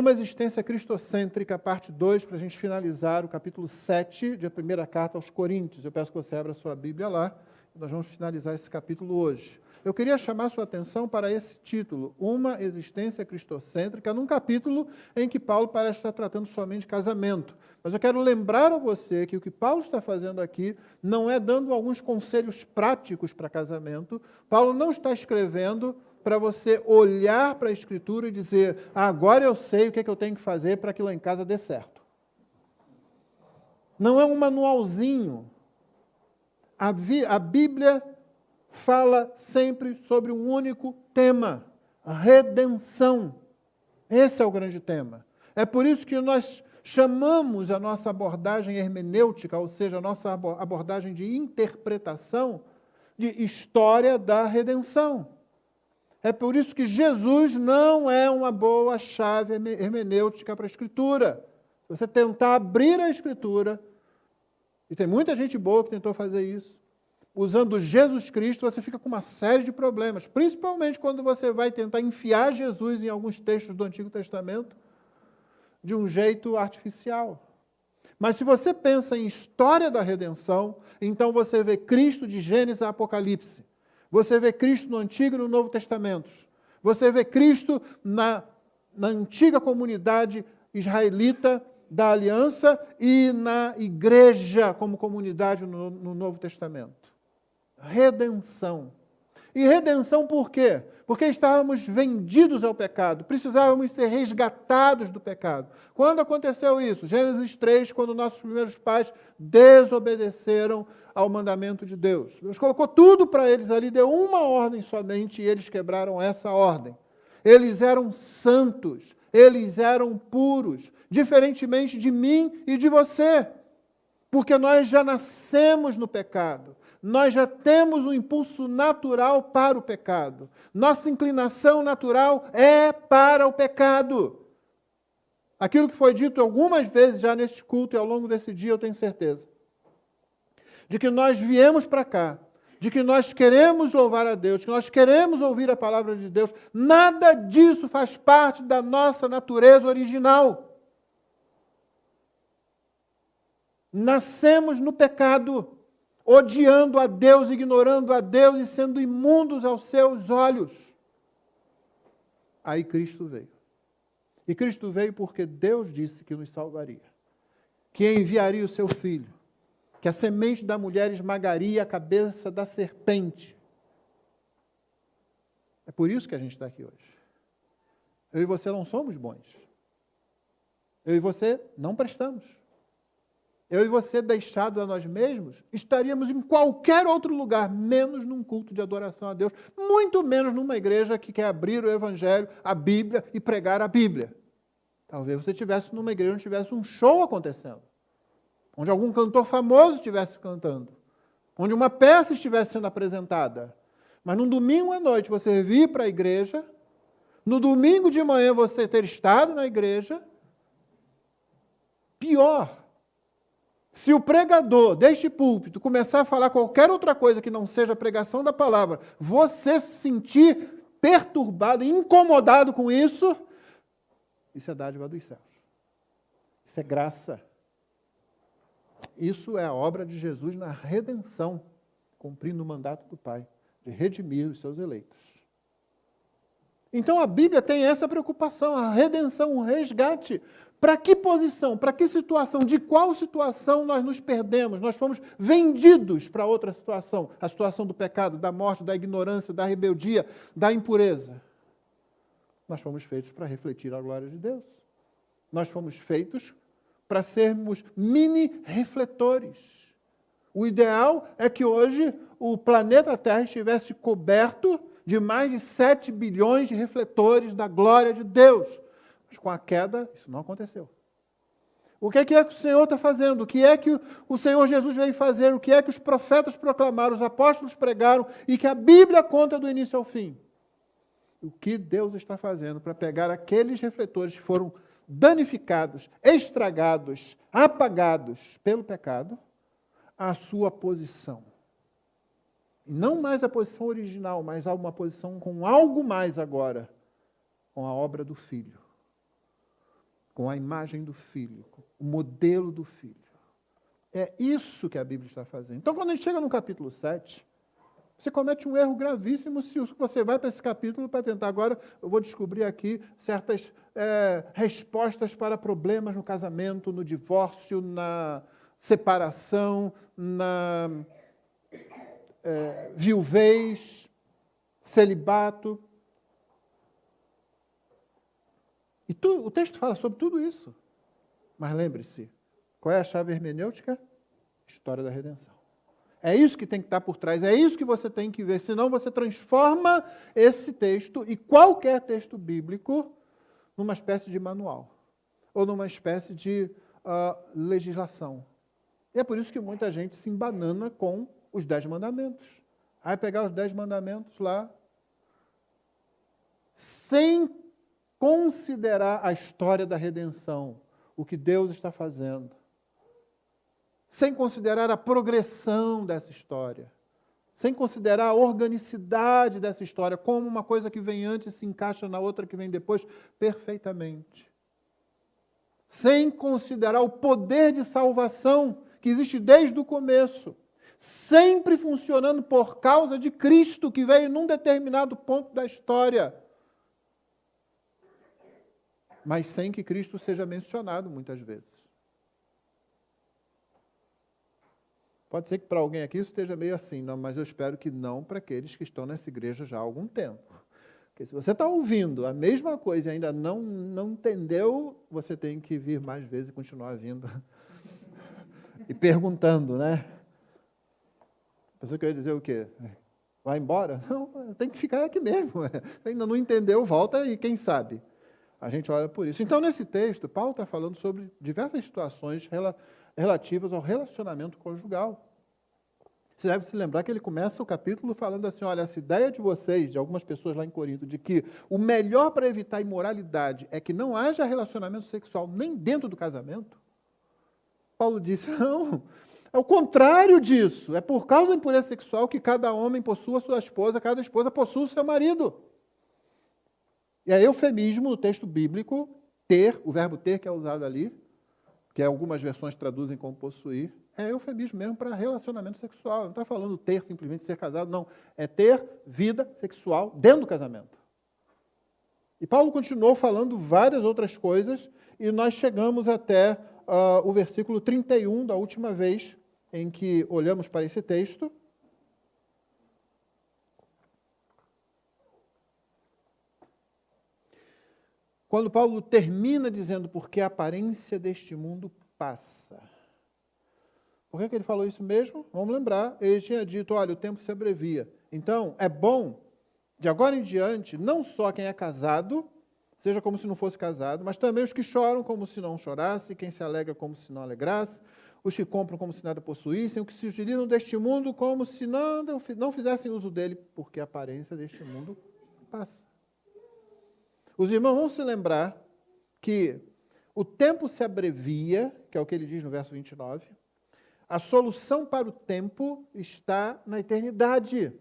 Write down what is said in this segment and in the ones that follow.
Uma existência cristocêntrica, parte 2, para a gente finalizar o capítulo 7 da primeira carta aos Coríntios. Eu peço que você abra a sua Bíblia lá, nós vamos finalizar esse capítulo hoje. Eu queria chamar a sua atenção para esse título, Uma existência cristocêntrica, num capítulo em que Paulo parece estar tratando somente de casamento. Mas eu quero lembrar a você que o que Paulo está fazendo aqui não é dando alguns conselhos práticos para casamento. Paulo não está escrevendo para você olhar para a Escritura e dizer, agora eu sei o que eu tenho que fazer para que lá em casa dê certo. Não é um manualzinho. A Bíblia fala sempre sobre um único tema, a redenção. Esse é o grande tema. É por isso que nós chamamos a nossa abordagem hermenêutica, ou seja, a nossa abordagem de interpretação, de história da redenção. É por isso que Jesus não é uma boa chave hermenêutica para a Escritura. Se você tentar abrir a Escritura, e tem muita gente boa que tentou fazer isso, usando Jesus Cristo, você fica com uma série de problemas, principalmente quando você vai tentar enfiar Jesus em alguns textos do Antigo Testamento de um jeito artificial. Mas se você pensa em história da redenção, então você vê Cristo de Gênesis a Apocalipse. Você vê Cristo no Antigo e no Novo Testamento. Você vê Cristo na antiga comunidade israelita da aliança e na igreja como comunidade no Novo Testamento. Redenção. E redenção por quê? Porque estávamos vendidos ao pecado, precisávamos ser resgatados do pecado. Quando aconteceu isso? Gênesis 3, quando nossos primeiros pais desobedeceram ao mandamento de Deus. Deus colocou tudo para eles ali, deu uma ordem somente e eles quebraram essa ordem. Eles eram santos, eles eram puros, diferentemente de mim e de você, porque nós já nascemos no pecado. Nós já temos um impulso natural para o pecado. Nossa inclinação natural é para o pecado. Aquilo que foi dito algumas vezes já neste culto e ao longo desse dia, eu tenho certeza. De que nós viemos para cá, de que nós queremos louvar a Deus, que nós queremos ouvir a palavra de Deus. Nada disso faz parte da nossa natureza original. Nascemos no pecado, odiando a Deus, ignorando a Deus e sendo imundos aos seus olhos. Aí Cristo veio. E Cristo veio porque Deus disse que nos salvaria, que enviaria o seu Filho, que a semente da mulher esmagaria a cabeça da serpente. É por isso que a gente está aqui hoje. Eu e você não somos bons. Eu e você não prestamos. Eu e você, deixados a nós mesmos, estaríamos em qualquer outro lugar, menos num culto de adoração a Deus, muito menos numa igreja que quer abrir o Evangelho, a Bíblia e pregar a Bíblia. Talvez você estivesse numa igreja onde tivesse um show acontecendo, onde algum cantor famoso estivesse cantando, onde uma peça estivesse sendo apresentada. Mas num domingo à noite você vir para a igreja, no domingo de manhã você ter estado na igreja, pior. Se o pregador deste púlpito começar a falar qualquer outra coisa que não seja a pregação da palavra, você se sentir perturbado, incomodado com isso, isso é dádiva dos céus. Isso é graça. Isso é a obra de Jesus na redenção, cumprindo o mandato do Pai, de redimir os seus eleitos. Então a Bíblia tem essa preocupação, a redenção, o resgate. Para que posição, para que situação, de qual situação nós nos perdemos? Nós fomos vendidos para outra situação, a situação do pecado, da morte, da ignorância, da rebeldia, da impureza. Nós fomos feitos para refletir a glória de Deus. Nós fomos feitos para sermos mini-refletores. O ideal é que hoje o planeta Terra estivesse coberto de mais de 7 bilhões de refletores da glória de Deus. Mas com a queda, isso não aconteceu. O que é que o Senhor está fazendo? O que é que o Senhor Jesus veio fazer? O que é que os profetas proclamaram, os apóstolos pregaram e que a Bíblia conta do início ao fim? O que Deus está fazendo para pegar aqueles refletores que foram danificados, estragados, apagados pelo pecado, a sua posição. E não mais a posição original, mas uma posição com algo mais agora, com a obra do Filho. com a imagem do Filho, o modelo do Filho. É isso que a Bíblia está fazendo. Então, quando a gente chega no capítulo 7, você comete um erro gravíssimo se você vai para esse capítulo para tentar. Agora, eu vou descobrir aqui certas respostas para problemas no casamento, no divórcio, na separação, na viuvez, celibato. E o texto fala sobre tudo isso. Mas lembre-se, qual é a chave hermenêutica? História da redenção. É isso que tem que estar por trás, é isso que você tem que ver, senão você transforma esse texto e qualquer texto bíblico numa espécie de manual, ou numa espécie de legislação. E é por isso que muita gente se embanana com os 10 mandamentos. Vai pegar os 10 mandamentos lá, sem considerar a história da redenção, o que Deus está fazendo, sem considerar a progressão dessa história, sem considerar a organicidade dessa história, como uma coisa que vem antes se encaixa na outra que vem depois, perfeitamente. Sem considerar o poder de salvação que existe desde o começo, sempre funcionando por causa de Cristo, que veio num determinado ponto da história, mas sem que Cristo seja mencionado muitas vezes. Pode ser que para alguém aqui isso esteja meio assim, não, mas eu espero que não para aqueles que estão nessa igreja já há algum tempo. Porque se você está ouvindo a mesma coisa e ainda não entendeu, você tem que vir mais vezes e continuar vindo. E perguntando, né? A pessoa quer dizer o quê? Vai embora? Não, tem que ficar aqui mesmo. Ainda não entendeu, volta e quem sabe. A gente olha por isso. Então, nesse texto, Paulo está falando sobre diversas situações relativas ao relacionamento conjugal. Você deve se lembrar que ele começa o capítulo falando assim, olha, essa ideia de vocês, de algumas pessoas lá em Corinto, de que o melhor para evitar a imoralidade é que não haja relacionamento sexual nem dentro do casamento. Paulo disse, não, é o contrário disso. É por causa da impureza sexual que cada homem possua a sua esposa, cada esposa possua o seu marido. E é eufemismo no texto bíblico, ter, o verbo ter que é usado ali, que algumas versões traduzem como possuir, é eufemismo mesmo para relacionamento sexual. Não está falando ter, simplesmente ser casado, não. É ter vida sexual dentro do casamento. E Paulo continuou falando várias outras coisas, e nós chegamos até o versículo 31, da última vez em que olhamos para esse texto. Quando Paulo termina dizendo, porque a aparência deste mundo passa. Por que ele falou isso mesmo? Vamos lembrar, ele tinha dito, olha, o tempo se abrevia. Então, é bom, de agora em diante, não só quem é casado, seja como se não fosse casado, mas também os que choram como se não chorasse, quem se alegra como se não alegrasse, os que compram como se nada possuíssem, os que se utilizam deste mundo como se não fizessem uso dele, porque a aparência deste mundo passa. Os irmãos vão se lembrar que o tempo se abrevia, que é o que ele diz no verso 29, a solução para o tempo está na eternidade.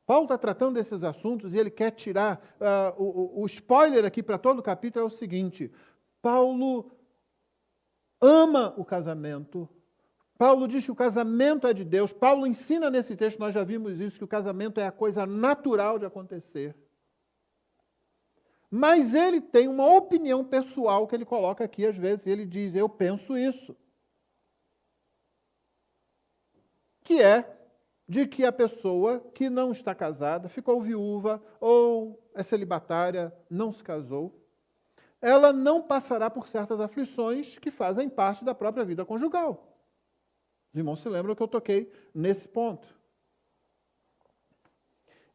Paulo está tratando desses assuntos e ele quer tirar... o spoiler aqui para todo o capítulo é o seguinte, Paulo ama o casamento, Paulo diz que o casamento é de Deus, Paulo ensina nesse texto, nós já vimos isso, que o casamento é a coisa natural de acontecer. Mas ele tem uma opinião pessoal que ele coloca aqui às vezes, e ele diz, eu penso isso. Que é de que a pessoa que não está casada, ficou viúva ou é celibatária, não se casou, ela não passará por certas aflições que fazem parte da própria vida conjugal. Os irmãos se lembram que eu toquei nesse ponto.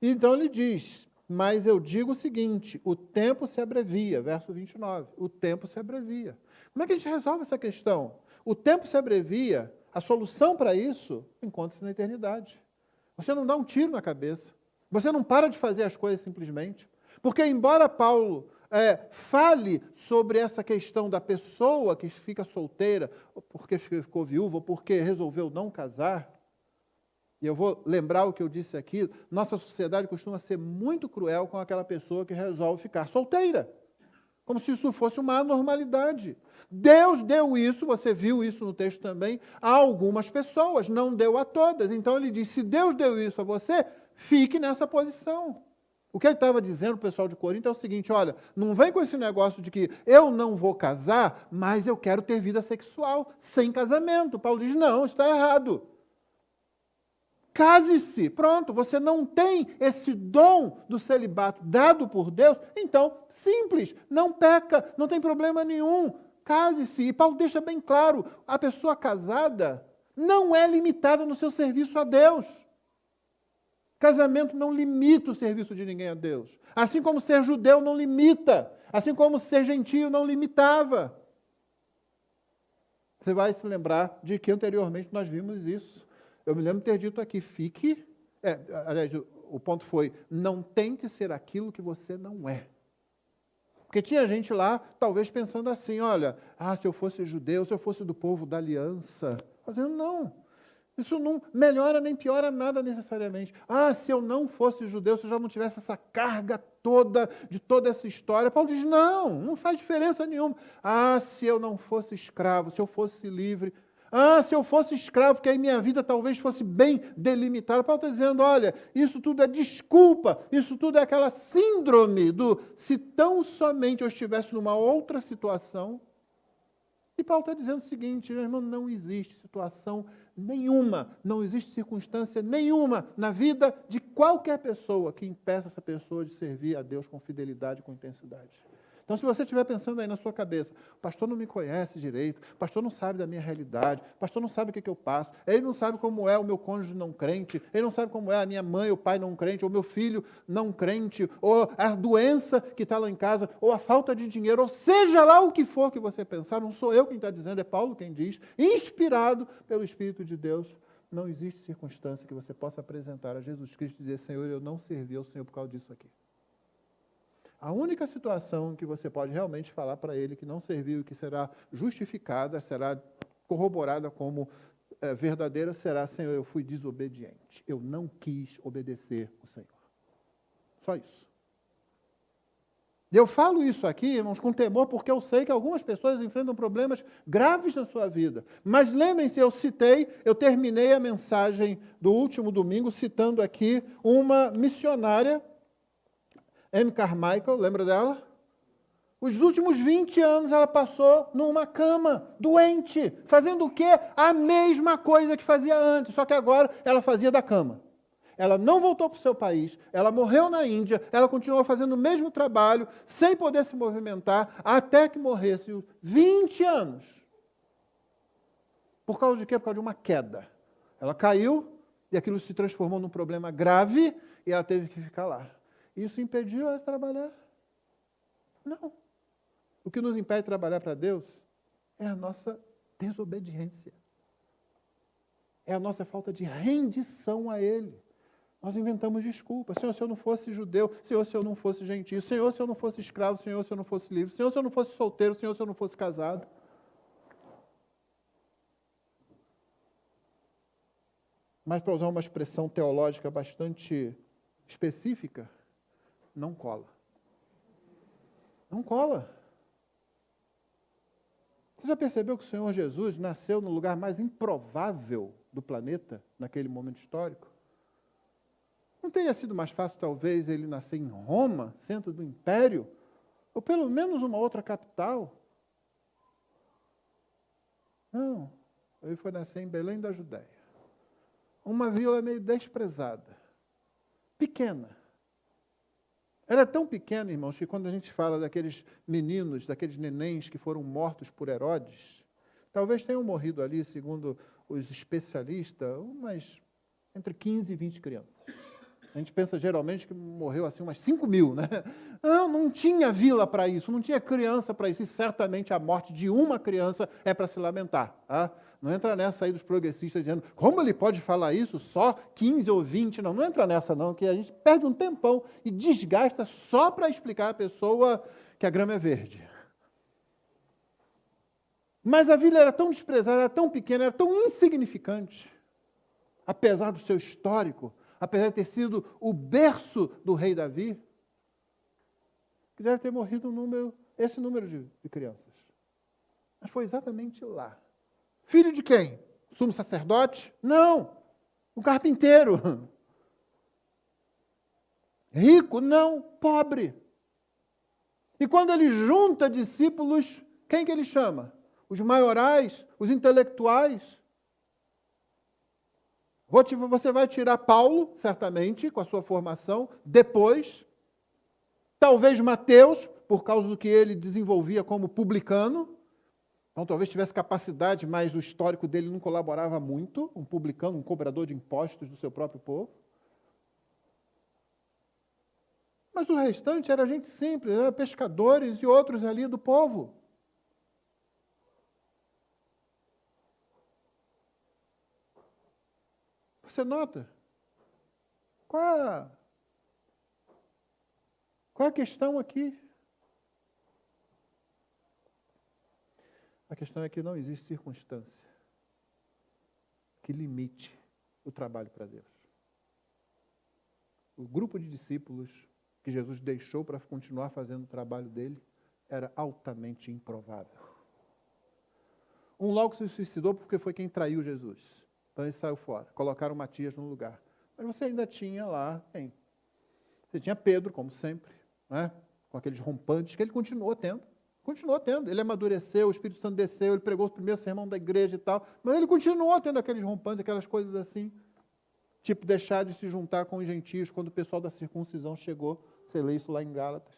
Então ele diz, mas eu digo o seguinte, o tempo se abrevia, verso 29, o tempo se abrevia. Como é que a gente resolve essa questão? O tempo se abrevia, a solução para isso encontra-se na eternidade. Você não dá um tiro na cabeça, você não para de fazer as coisas simplesmente, porque embora Paulo fale sobre essa questão da pessoa que fica solteira, ou porque ficou viúva, ou porque resolveu não casar, e eu vou lembrar o que eu disse aqui, nossa sociedade costuma ser muito cruel com aquela pessoa que resolve ficar solteira. como se isso fosse uma anormalidade. Deus deu isso, você viu isso no texto também, a algumas pessoas, não deu a todas. Então ele diz, se Deus deu isso a você, fique nessa posição. O que ele estava dizendo para o pessoal de Corinto é o seguinte, olha, não vem com esse negócio de que eu não vou casar, mas eu quero ter vida sexual sem casamento. Paulo diz, não, isso está errado. Case-se, pronto, você não tem esse dom do celibato dado por Deus, então, simples, não peca, não tem problema nenhum, case-se. E Paulo deixa bem claro, a pessoa casada não é limitada no seu serviço a Deus. Casamento não limita o serviço de ninguém a Deus. Assim como ser judeu não limita, assim como ser gentio não limitava. Você vai se lembrar de que anteriormente nós vimos isso. Eu me lembro de ter dito aqui, aliás, o ponto foi, não tente ser aquilo que você não é. Porque tinha gente lá, talvez pensando assim, olha, se eu fosse judeu, se eu fosse do povo da aliança, fazendo não. Isso não melhora nem piora nada necessariamente. Se eu não fosse judeu, se eu já não tivesse essa carga toda, de toda essa história, Paulo diz, não faz diferença nenhuma. Se eu não fosse escravo, se eu fosse livre, se eu fosse escravo, que aí minha vida talvez fosse bem delimitada. Paulo está dizendo, olha, isso tudo é desculpa, isso tudo é aquela síndrome do se tão somente eu estivesse numa outra situação. E Paulo está dizendo o seguinte, meu irmão, não existe situação nenhuma, não existe circunstância nenhuma na vida de qualquer pessoa que impeça essa pessoa de servir a Deus com fidelidade, com intensidade. Então, se você estiver pensando aí na sua cabeça, o pastor não me conhece direito, o pastor não sabe da minha realidade, o pastor não sabe o que eu passo, ele não sabe como é o meu cônjuge não crente, ele não sabe como é a minha mãe ou pai não crente, ou meu filho não crente, ou a doença que está lá em casa, ou a falta de dinheiro, ou seja lá o que for que você pensar, não sou eu quem está dizendo, é Paulo quem diz, inspirado pelo Espírito de Deus, não existe circunstância que você possa apresentar a Jesus Cristo e dizer, Senhor, eu não servi ao Senhor por causa disso aqui. A única situação que você pode realmente falar para ele que não serviu e que será justificada, será corroborada como verdadeira, será, Senhor, eu fui desobediente. Eu não quis obedecer o Senhor. Só isso. E eu falo isso aqui, irmãos, com temor, porque eu sei que algumas pessoas enfrentam problemas graves na sua vida. Mas lembrem-se, eu terminei a mensagem do último domingo citando aqui uma missionária, Amy Carmichael, lembra dela? Os últimos 20 anos ela passou numa cama, doente, fazendo o quê? A mesma coisa que fazia antes, só que agora ela fazia da cama. Ela não voltou para o seu país, ela morreu na Índia, ela continuou fazendo o mesmo trabalho, sem poder se movimentar, até que morresse 20 anos. Por causa de quê? Por causa de uma queda. Ela caiu e aquilo se transformou num problema grave e ela teve que ficar lá. Isso impediu ela de trabalhar? Não. O que nos impede de trabalhar para Deus é a nossa desobediência. É a nossa falta de rendição a Ele. Nós inventamos desculpas. Senhor, se eu não fosse judeu, Senhor, se eu não fosse gentio, Senhor, se eu não fosse escravo, Senhor, se eu não fosse livre, Senhor, se eu não fosse solteiro, Senhor, se eu não fosse casado. Mas para usar uma expressão teológica bastante específica, não cola. Não cola. Você já percebeu que o Senhor Jesus nasceu no lugar mais improvável do planeta, naquele momento histórico? Não teria sido mais fácil, talvez, ele nascer em Roma, centro do Império, ou pelo menos uma outra capital? Não. Ele foi nascer em Belém da Judéia. Uma vila meio desprezada, pequena. Era tão pequena, irmãos, que quando a gente fala daqueles meninos, daqueles nenéns que foram mortos por Herodes, talvez tenham morrido ali, segundo os especialistas, entre 15 e 20 crianças. A gente pensa geralmente que morreu assim umas 5.000, né? Não tinha vila para isso, não tinha criança para isso, e certamente a morte de uma criança é para se lamentar. Tá? Não entra nessa aí dos progressistas dizendo, como ele pode falar isso, só 15 ou 20? Não entra nessa não, que a gente perde um tempão e desgasta só para explicar à pessoa que a grama é verde. Mas a vila era tão desprezada, era tão pequena, era tão insignificante, apesar do seu histórico, apesar de ter sido o berço do rei Davi, que deve ter morrido um número esse número de crianças. Mas foi exatamente lá. Filho de quem? Sumo sacerdote? Não. O carpinteiro. Rico? Não. Pobre. E quando ele junta discípulos, quem que ele chama? Os maiorais, os intelectuais. Você vai tirar Paulo, certamente, com a sua formação, depois. Talvez Mateus, por causa do que ele desenvolvia como publicano. Então, talvez tivesse capacidade, mas o histórico dele não colaborava muito. Um publicano, um cobrador de impostos do seu próprio povo. Mas o restante era gente simples, era pescadores e outros ali do povo. Você nota? Qual é a questão aqui? A questão é que não existe circunstância que limite o trabalho para Deus. O grupo de discípulos que Jesus deixou para continuar fazendo o trabalho dele era altamente improvável. Um logo se suicidou porque foi quem traiu Jesus. Então ele saiu fora. Colocaram Matias no lugar. Mas você ainda tinha lá quem? Você tinha Pedro, como sempre, né? Com aqueles rompantes que ele continuou tendo. Continuou tendo. Ele amadureceu, o Espírito Santo desceu, ele pregou o primeiro sermão da igreja e tal. Mas ele continuou tendo aqueles rompantes, aquelas coisas assim. Tipo, deixar de se juntar com os gentios quando o pessoal da circuncisão chegou. Você lê isso lá em Gálatas.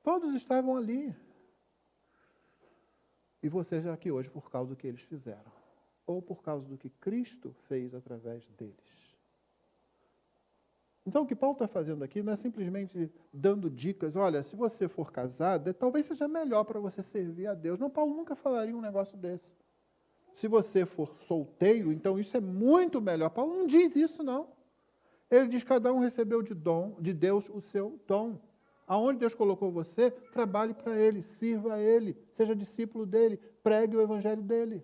Todos estavam ali. E você já aqui hoje por causa do que eles fizeram. Ou por causa do que Cristo fez através deles. Então, o que Paulo está fazendo aqui não é simplesmente dando dicas. Olha, se você for casado, talvez seja melhor para você servir a Deus. Não, Paulo nunca falaria um negócio desse. Se você for solteiro, então isso é muito melhor. Paulo não diz isso, não. Ele diz que cada um recebeu de Deus o seu dom. Aonde Deus colocou você, trabalhe para Ele, sirva a Ele, seja discípulo dEle, pregue o Evangelho dEle.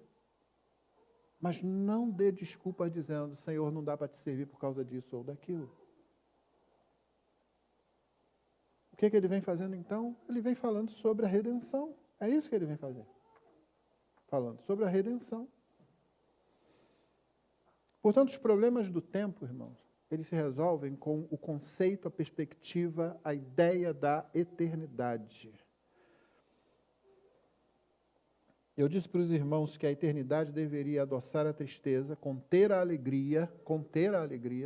Mas não dê desculpas dizendo, Senhor, não dá para te servir por causa disso ou daquilo. O que ele vem fazendo então? Ele vem falando sobre a redenção. É isso que ele vem fazer. Falando sobre a redenção. Portanto, os problemas do tempo, irmãos, eles se resolvem com o conceito, a perspectiva, a ideia da eternidade. Eu disse para os irmãos que a eternidade deveria adoçar a tristeza, conter a alegria,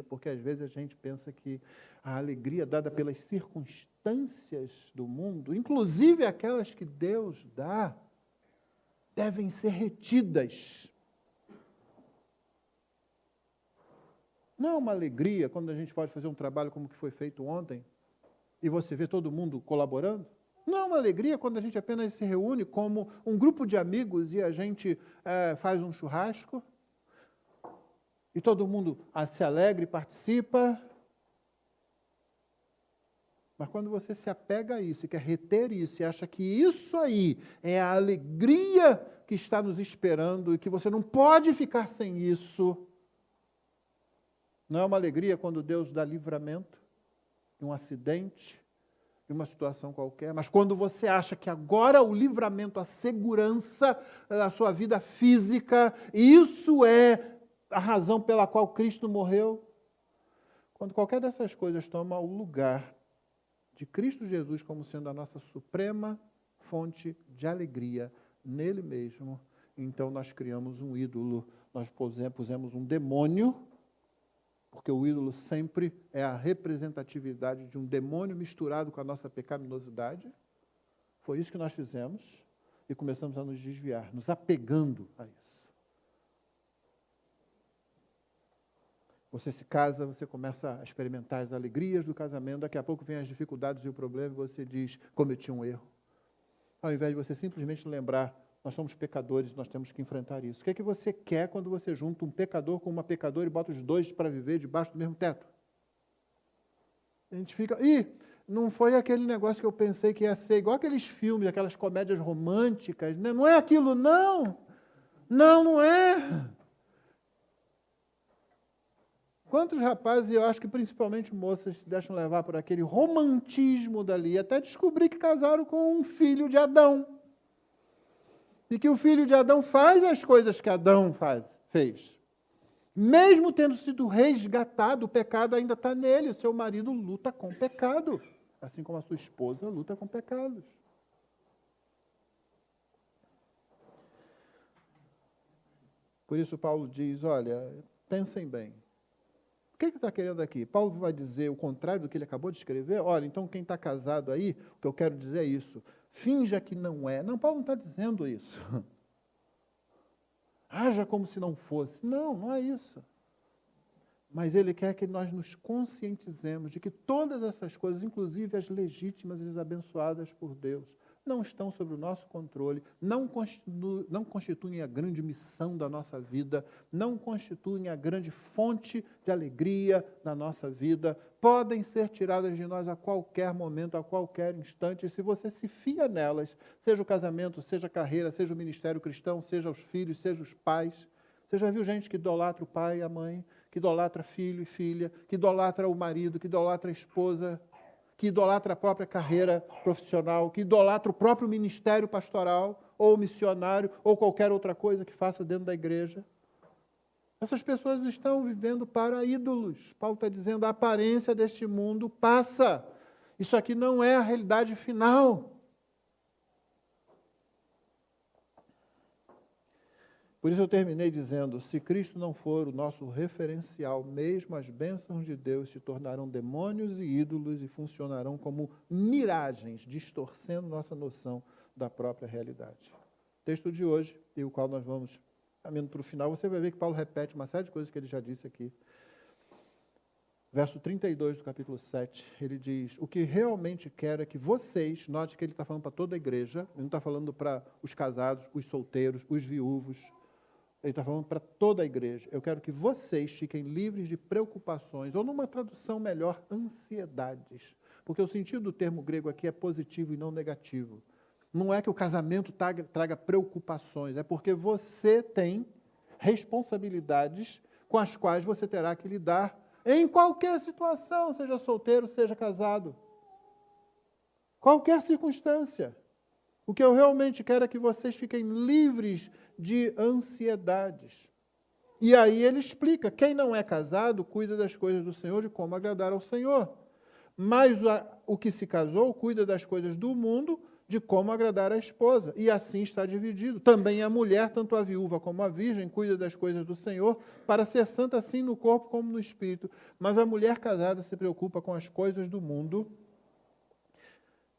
porque às vezes a gente pensa que a alegria dada pelas circunstâncias do mundo, inclusive aquelas que Deus dá, devem ser retidas. Não é uma alegria quando a gente pode fazer um trabalho como que foi feito ontem e você vê todo mundo colaborando? Não é uma alegria quando a gente apenas se reúne como um grupo de amigos e a gente faz um churrasco e todo mundo se alegra e participa. Mas quando você se apega a isso e quer reter isso e acha que isso aí é a alegria que está nos esperando e que você não pode ficar sem isso, não é uma alegria quando Deus dá livramento de um acidente, de uma situação qualquer, mas quando você acha que agora o livramento, a segurança da sua vida física, isso é a razão pela qual Cristo morreu, quando qualquer dessas coisas toma o lugar de Cristo Jesus como sendo a nossa suprema fonte de alegria nele mesmo, então nós criamos um ídolo, nós pusemos um demônio, porque o ídolo sempre é a representatividade de um demônio misturado com a nossa pecaminosidade. Foi isso que nós fizemos e começamos a nos desviar, nos apegando a isso. Você se casa, você começa a experimentar as alegrias do casamento, daqui a pouco vem as dificuldades e o problema e você diz, cometi um erro. Ao invés de você simplesmente lembrar, nós somos pecadores, nós temos que enfrentar isso. O que é que você quer quando você junta um pecador com uma pecadora e bota os dois para viver debaixo do mesmo teto? A gente fica, não foi aquele negócio que eu pensei que ia ser, igual aqueles filmes, aquelas comédias românticas, né? Não é aquilo, não. Não é. Quantos rapazes, e eu acho que principalmente moças, se deixam levar por aquele romantismo dali, até descobrir que casaram com um filho de Adão. E que o filho de Adão faz as coisas que Adão fez. Mesmo tendo sido resgatado, o pecado ainda está nele. O seu marido luta com o pecado, assim como a sua esposa luta com pecados. Por isso Paulo diz, olha, pensem bem. O que ele está querendo aqui? Paulo vai dizer o contrário do que ele acabou de escrever? Olha, então quem está casado aí, o que eu quero dizer é isso. Finja que não é. Não, Paulo não está dizendo isso. Haja como se não fosse. Não, não é isso. Mas ele quer que nós nos conscientizemos de que todas essas coisas, inclusive as legítimas e as abençoadas por Deus, não estão sob o nosso controle, não constituem a grande missão da nossa vida, não constituem a grande fonte de alegria da nossa vida, podem ser tiradas de nós a qualquer momento, a qualquer instante, e se você se fia nelas, seja o casamento, seja a carreira, seja o ministério cristão, seja os filhos, seja os pais. Você já viu gente que idolatra o pai e a mãe, que idolatra filho e filha, que idolatra o marido, que idolatra a esposa, que idolatra a própria carreira profissional, que idolatra o próprio ministério pastoral, ou missionário, ou qualquer outra coisa que faça dentro da igreja. Essas pessoas estão vivendo para ídolos. Paulo está dizendo, a aparência deste mundo passa. Isso aqui não é a realidade final. Por isso eu terminei dizendo, se Cristo não for o nosso referencial, mesmo as bênçãos de Deus se tornarão demônios e ídolos e funcionarão como miragens, distorcendo nossa noção da própria realidade. O texto de hoje, e o qual nós vamos caminhando para o final, você vai ver que Paulo repete uma série de coisas que ele já disse aqui. Verso 32 do capítulo 7, ele diz, o que realmente quero é que vocês, note que ele está falando para toda a igreja, ele não está falando para os casados, os solteiros, os viúvos, ele está falando para toda a igreja. Eu quero que vocês fiquem livres de preocupações, ou numa tradução melhor, ansiedades. Porque o sentido do termo grego aqui é positivo e não negativo. Não é que o casamento traga preocupações, é porque você tem responsabilidades com as quais você terá que lidar em qualquer situação, seja solteiro, seja casado. Qualquer circunstância. O que eu realmente quero é que vocês fiquem livres de ansiedades. E aí ele explica, quem não é casado cuida das coisas do Senhor, de como agradar ao Senhor. Mas o que se casou cuida das coisas do mundo, de como agradar a esposa. E assim está dividido. Também a mulher, tanto a viúva como a virgem, cuida das coisas do Senhor, para ser santa assim no corpo como no espírito. Mas a mulher casada se preocupa com as coisas do mundo,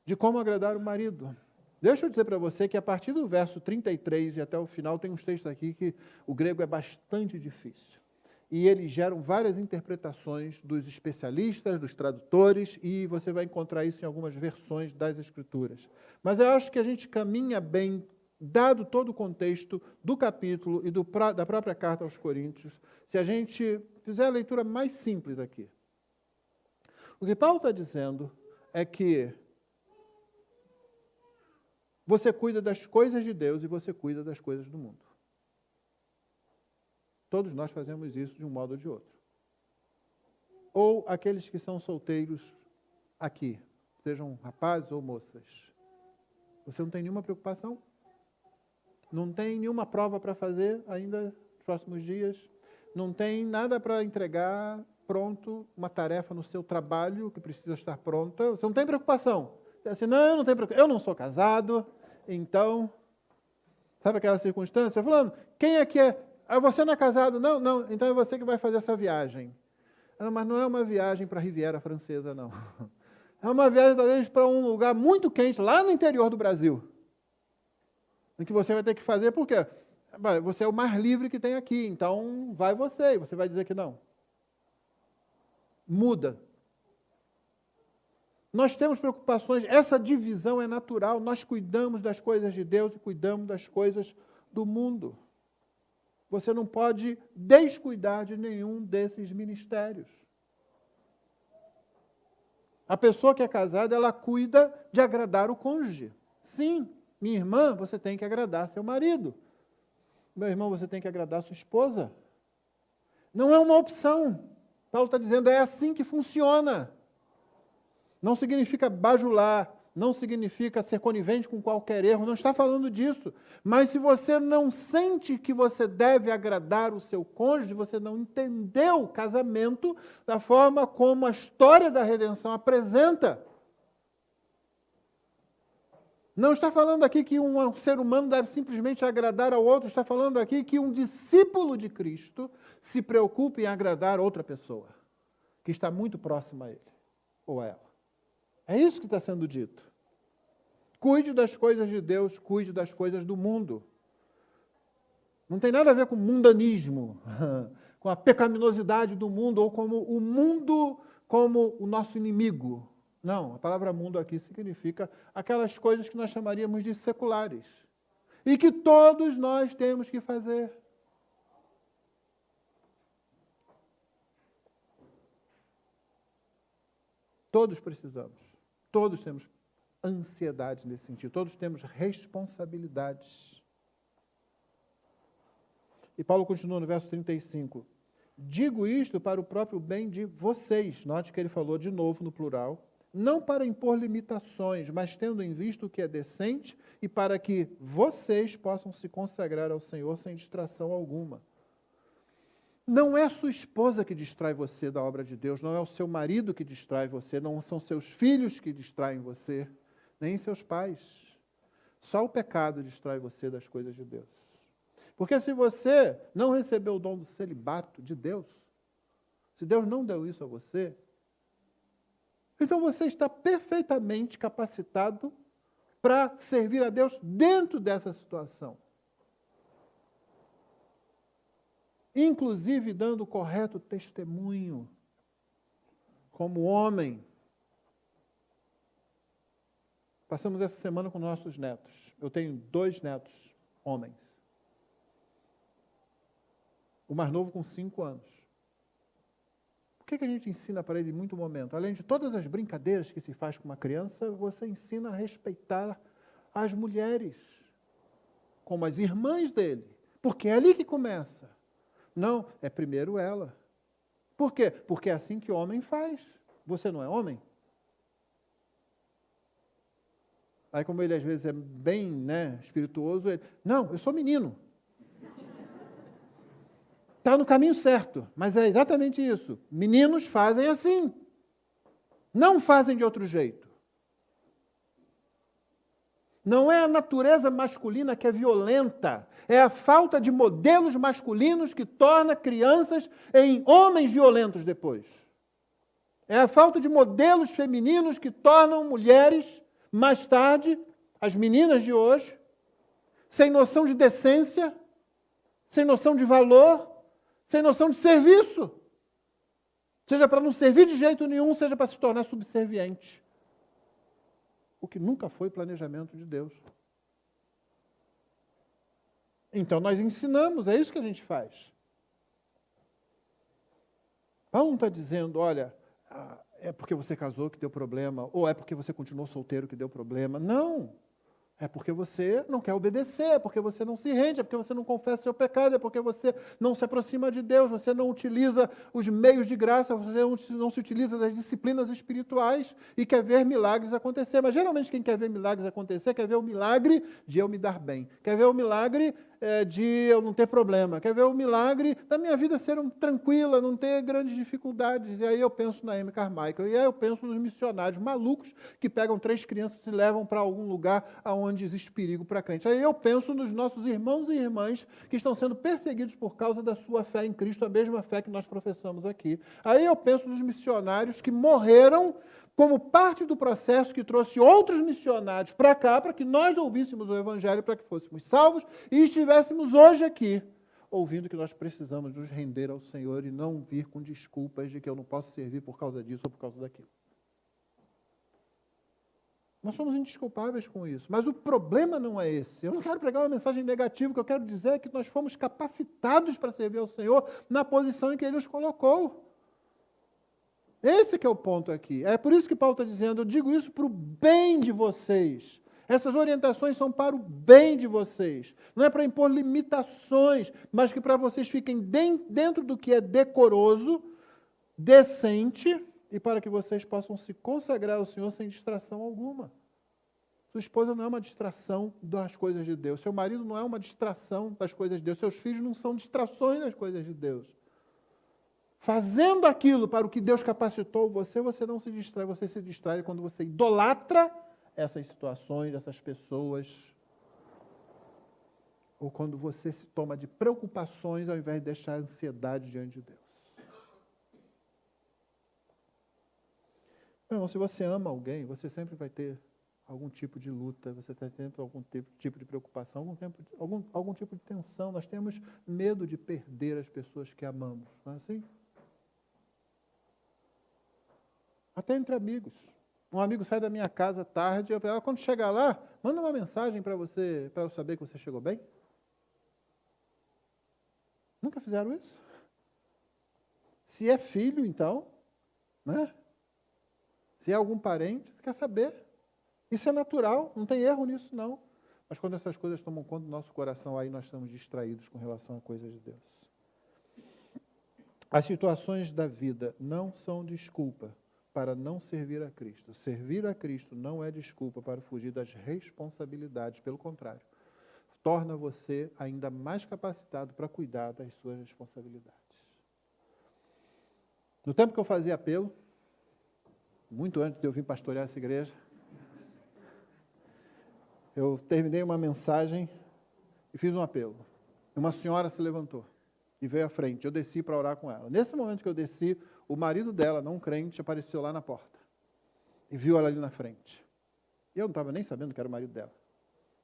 de como agradar o marido. Deixa eu dizer para você que a partir do verso 33 e até o final tem uns textos aqui que o grego é bastante difícil. E eles geram várias interpretações dos especialistas, dos tradutores, e você vai encontrar isso em algumas versões das Escrituras. Mas eu acho que a gente caminha bem, dado todo o contexto do capítulo e da própria carta aos Coríntios, se a gente fizer a leitura mais simples aqui. O que Paulo está dizendo é que você cuida das coisas de Deus e você cuida das coisas do mundo. Todos nós fazemos isso de um modo ou de outro. Ou aqueles que são solteiros aqui, sejam rapazes ou moças. Você não tem nenhuma preocupação? Não tem nenhuma prova para fazer ainda nos próximos dias? Não tem nada para entregar pronto, uma tarefa no seu trabalho que precisa estar pronta? Você não tem preocupação? Assim, não, eu não tenho preocupação. Eu não sou casado, então... Sabe aquela circunstância? Falando, quem é que é? Você não é casado? Não, não. Então é você que vai fazer essa viagem. Não, mas não é uma viagem para a Riviera Francesa, não. É uma viagem, talvez, para um lugar muito quente, lá no interior do Brasil. Em que você vai ter que fazer, por quê? Você é o mais livre que tem aqui, então vai você, e você vai dizer que não. Muda. Nós temos preocupações, essa divisão é natural, nós cuidamos das coisas de Deus e cuidamos das coisas do mundo. Você não pode descuidar de nenhum desses ministérios. A pessoa que é casada, ela cuida de agradar o cônjuge. Sim, minha irmã, você tem que agradar seu marido. Meu irmão, você tem que agradar sua esposa. Não é uma opção. Paulo está dizendo, é assim que funciona. Não significa bajular, não significa ser conivente com qualquer erro, não está falando disso. Mas se você não sente que você deve agradar o seu cônjuge, você não entendeu o casamento da forma como a história da redenção apresenta. Não está falando aqui que um ser humano deve simplesmente agradar ao outro, está falando aqui que um discípulo de Cristo se preocupa em agradar outra pessoa, que está muito próxima a ele ou a ela. É isso que está sendo dito. Cuide das coisas de Deus, cuide das coisas do mundo. Não tem nada a ver com mundanismo, com a pecaminosidade do mundo, ou como o mundo como o nosso inimigo. Não, a palavra mundo aqui significa aquelas coisas que nós chamaríamos de seculares. E que todos nós temos que fazer. Todos precisamos. Todos temos ansiedade nesse sentido, todos temos responsabilidades. E Paulo continua no verso 35. Digo isto para o próprio bem de vocês. Note que ele falou de novo no plural. Não para impor limitações, mas tendo em vista o que é decente e para que vocês possam se consagrar ao Senhor sem distração alguma. Não é sua esposa que distrai você da obra de Deus, não é o seu marido que distrai você, não são seus filhos que distraem você, nem seus pais. Só o pecado distrai você das coisas de Deus. Porque se você não recebeu o dom do celibato de Deus, se Deus não deu isso a você, então você está perfeitamente capacitado para servir a Deus dentro dessa situação. Inclusive dando o correto testemunho, como homem. Passamos essa semana com nossos netos. Eu tenho 2 netos, homens. O mais novo com 5 anos. O que a gente ensina para ele em muito momento? Além de todas as brincadeiras que se faz com uma criança, você ensina a respeitar as mulheres, como as irmãs dele. Porque é ali que começa. Não, é primeiro ela. Por quê? Porque é assim que o homem faz. Você não é homem? Aí como ele às vezes é bem espirituoso, ele, não, eu sou menino. Está no caminho certo, mas é exatamente isso. Meninos fazem assim. Não fazem de outro jeito. Não é a natureza masculina que é violenta, é a falta de modelos masculinos que torna crianças em homens violentos depois. É a falta de modelos femininos que tornam mulheres, mais tarde, as meninas de hoje, sem noção de decência, sem noção de valor, sem noção de serviço. Seja para não servir de jeito nenhum, seja para se tornar subserviente. O que nunca foi planejamento de Deus. Então nós ensinamos, é isso que a gente faz. Paulo não está dizendo, olha, é porque você casou que deu problema, ou é porque você continuou solteiro que deu problema. Não. É porque você não quer obedecer, é porque você não se rende, é porque você não confessa seu pecado, é porque você não se aproxima de Deus, você não utiliza os meios de graça, você não se utiliza das disciplinas espirituais e quer ver milagres acontecer. Mas geralmente quem quer ver milagres acontecer, quer ver o milagre de eu me dar bem, quer ver o milagre de eu não ter problema, quer ver o milagre da minha vida ser tranquila, não ter grandes dificuldades. E aí eu penso na Amy Carmichael, e aí eu penso nos missionários malucos que pegam 3 crianças e levam para algum lugar onde existe perigo para a crente. Aí eu penso nos nossos irmãos e irmãs que estão sendo perseguidos por causa da sua fé em Cristo, a mesma fé que nós professamos aqui. Aí eu penso nos missionários que morreram como parte do processo que trouxe outros missionários para cá, para que nós ouvíssemos o Evangelho, para que fôssemos salvos e estivéssemos hoje aqui, ouvindo que nós precisamos nos render ao Senhor e não vir com desculpas de que eu não posso servir por causa disso ou por causa daquilo. Nós somos indesculpáveis com isso, mas o problema não é esse. Eu não quero pregar uma mensagem negativa, o que eu quero dizer é que nós fomos capacitados para servir ao Senhor na posição em que Ele nos colocou. Esse que é o ponto aqui. É por isso que Paulo está dizendo, eu digo isso para o bem de vocês. Essas orientações são para o bem de vocês. Não é para impor limitações, mas que para vocês fiquem dentro do que é decoroso, decente e para que vocês possam se consagrar ao Senhor sem distração alguma. Sua esposa não é uma distração das coisas de Deus. Seu marido não é uma distração das coisas de Deus. Seus filhos não são distrações das coisas de Deus. Fazendo aquilo para o que Deus capacitou você, você não se distrai. Você se distrai quando você idolatra essas situações, essas pessoas. Ou quando você se toma de preocupações ao invés de deixar a ansiedade diante de Deus. Não, se você ama alguém, você sempre vai ter algum tipo de luta, você tem sempre algum tipo de preocupação, algum tipo de tensão. Nós temos medo de perder as pessoas que amamos, não é assim? Até entre amigos. Um amigo sai da minha casa tarde, quando chegar lá, manda uma mensagem para você, para eu saber que você chegou bem. Nunca fizeram isso? Se é filho, então, né? Se é algum parente, você quer saber. Isso é natural, não tem erro nisso, não. Mas quando essas coisas tomam conta do nosso coração, aí nós estamos distraídos com relação a coisas de Deus. As situações da vida não são desculpa para não servir a Cristo. Servir a Cristo não é desculpa para fugir das responsabilidades, pelo contrário. Torna você ainda mais capacitado para cuidar das suas responsabilidades. No tempo que eu fazia apelo, muito antes de eu vir pastorear essa igreja, eu terminei uma mensagem e fiz um apelo. Uma senhora se levantou e veio à frente. Eu desci para orar com ela. Nesse momento que eu desci, o marido dela, não crente, apareceu lá na porta. E viu ela ali na frente. E eu não estava nem sabendo que era o marido dela.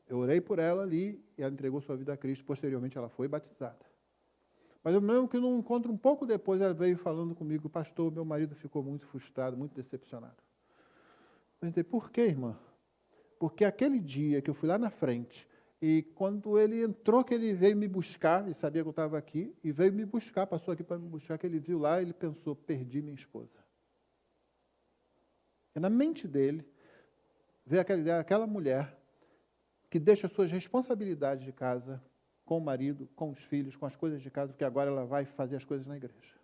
Eu orei por ela ali e ela entregou sua vida a Cristo. Posteriormente ela foi batizada. Mas eu me lembro que num encontro um pouco depois ela veio falando comigo: pastor, meu marido ficou muito frustrado, muito decepcionado. Eu perguntei: por quê, irmã? Porque aquele dia que eu fui lá na frente, e quando ele entrou, que ele veio me buscar, ele sabia que eu estava aqui, e veio me buscar, passou aqui para me buscar, que ele viu lá, ele pensou: perdi minha esposa. E na mente dele, veio aquela ideia, aquela mulher que deixa suas responsabilidades de casa com o marido, com os filhos, com as coisas de casa, porque agora ela vai fazer as coisas na igreja.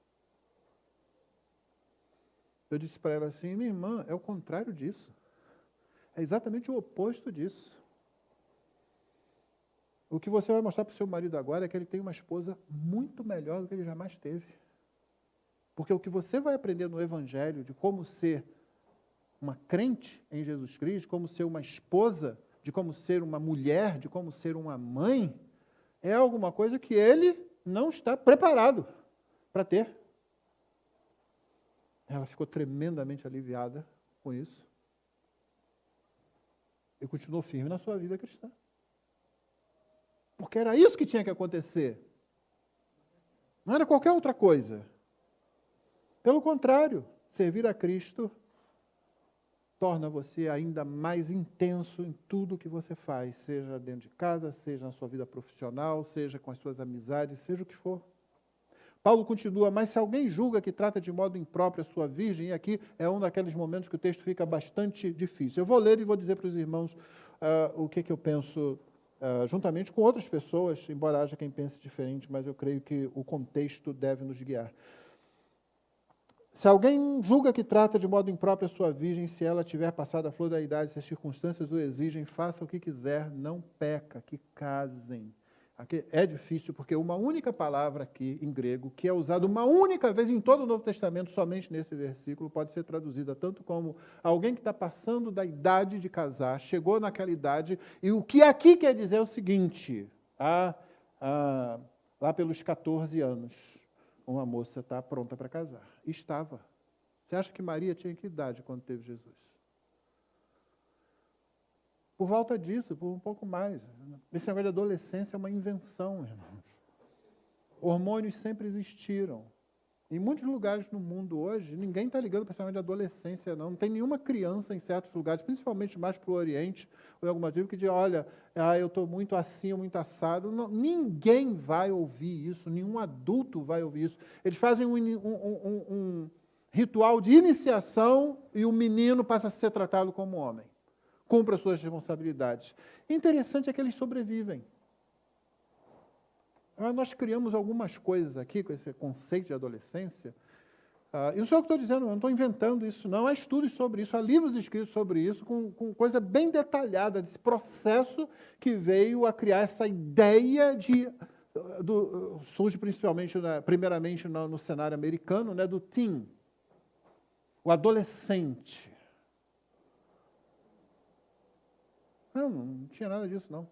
Eu disse para ela assim: minha irmã, é o contrário disso. É exatamente o oposto disso. O que você vai mostrar para o seu marido agora é que ele tem uma esposa muito melhor do que ele jamais teve. Porque o que você vai aprender no Evangelho de como ser uma crente em Jesus Cristo, como ser uma esposa, de como ser uma mulher, de como ser uma mãe, é alguma coisa que ele não está preparado para ter. Ela ficou tremendamente aliviada com isso. E continuou firme na sua vida cristã. Porque era isso que tinha que acontecer. Não era qualquer outra coisa. Pelo contrário, servir a Cristo torna você ainda mais intenso em tudo que você faz, seja dentro de casa, seja na sua vida profissional, seja com as suas amizades, seja o que for. Paulo continua: mas se alguém julga que trata de modo impróprio a sua virgem, e aqui é um daqueles momentos que o texto fica bastante difícil. Eu vou ler e vou dizer para os irmãos o que eu penso, juntamente com outras pessoas, embora haja quem pense diferente, mas eu creio que o contexto deve nos guiar. Se alguém julga que trata de modo impróprio a sua virgem, se ela tiver passado a flor da idade, se as circunstâncias o exigem, faça o que quiser, não peca, que casem. Aqui é difícil, porque uma única palavra aqui, em grego, que é usada uma única vez em todo o Novo Testamento, somente nesse versículo, pode ser traduzida tanto como alguém que está passando da idade de casar, chegou naquela idade, e o que aqui quer dizer é o seguinte: lá pelos 14 anos, uma moça está pronta para casar. Estava. Você acha que Maria tinha que idade quando teve Jesus? Por volta disso, por um pouco mais. Esse negócio de adolescência é uma invenção, irmãos. Hormônios sempre existiram. Em muitos lugares no mundo hoje, ninguém está ligando para esse negócio de adolescência, não. Não tem nenhuma criança em certos lugares, principalmente mais para o Oriente, ou em alguma tribo, que diz: olha, eu estou muito assim, muito assado. Não, ninguém vai ouvir isso, nenhum adulto vai ouvir isso. Eles fazem um ritual de iniciação e o menino passa a ser tratado como homem. Cumpra as suas responsabilidades. Interessante é que eles sobrevivem. Nós criamos algumas coisas aqui com esse conceito de adolescência, E não sou eu que estou dizendo, eu não estou inventando isso, não. Há estudos sobre isso, há livros escritos sobre isso, com coisa bem detalhada desse processo que veio a criar essa ideia surge principalmente, primeiramente no cenário americano, né, do teen, o adolescente. Não tinha nada disso, não.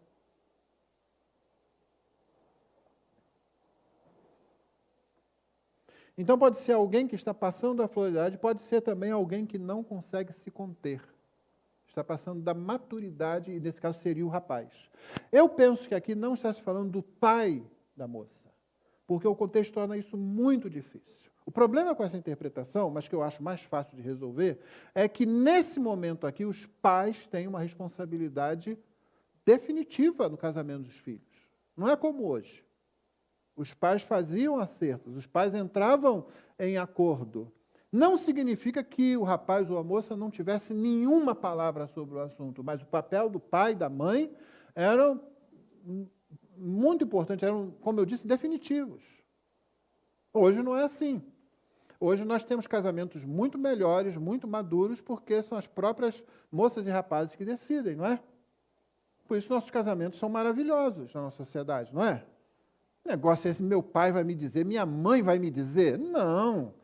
Então pode ser alguém que está passando da floridade, pode ser também alguém que não consegue se conter. Está passando da maturidade, e nesse caso seria o rapaz. Eu penso que aqui não está se falando do pai da moça, porque o contexto torna isso muito difícil. O problema com essa interpretação, mas que eu acho mais fácil de resolver, é que nesse momento aqui os pais têm uma responsabilidade definitiva no casamento dos filhos. Não é como hoje. Os pais faziam acertos, os pais entravam em acordo. Não significa que o rapaz ou a moça não tivesse nenhuma palavra sobre o assunto, mas o papel do pai e da mãe eram muito importantes, eram, como eu disse, definitivos. Hoje não é assim. Hoje nós temos casamentos muito melhores, muito maduros, porque são as próprias moças e rapazes que decidem, não é? Por isso nossos casamentos são maravilhosos na nossa sociedade, não é? O negócio é esse, meu pai vai me dizer, minha mãe vai me dizer. Não,